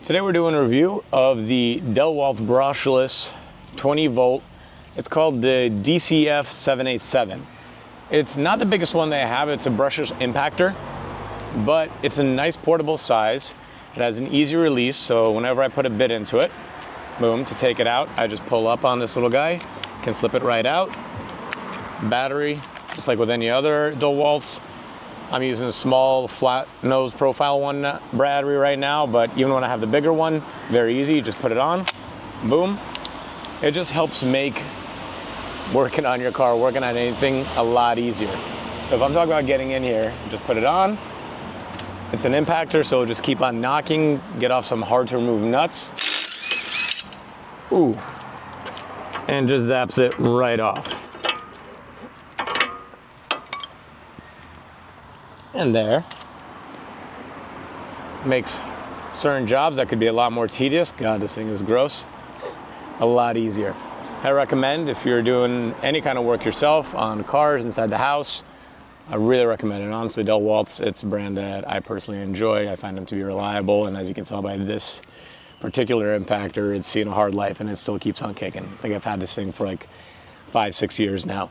Today we're doing a review of the DeWalts brushless 20 volt. It's called the DCF 787. It's not the biggest one they have. It's a brushless impactor, but it's a nice portable size. It has an easy release, so whenever I put a bit into it, boom, to take it out, I just pull up on this little guy, can slip it right out. Battery, just like with any other DeWalts. I'm using a small flat nose profile one battery right now, but even when I have the bigger one, very easy, you just put it on, boom. It just helps make working on your car, working on anything a lot easier. So if I'm talking about getting in here, just put it on. It's an impactor, so just keep on knocking, get off some hard to remove nuts. Ooh, and just zaps it right off. And there. Makes certain jobs that could be a lot more tedious, God, this thing is gross, a lot easier. I recommend if you're doing any kind of work yourself on cars inside the house, I really recommend it. Honestly, DeWalts, it's a brand that I personally enjoy. I find them to be reliable, and as you can tell by this particular impactor, it's seen a hard life and it still keeps on kicking. I think I've had this thing for like 5-6 years now.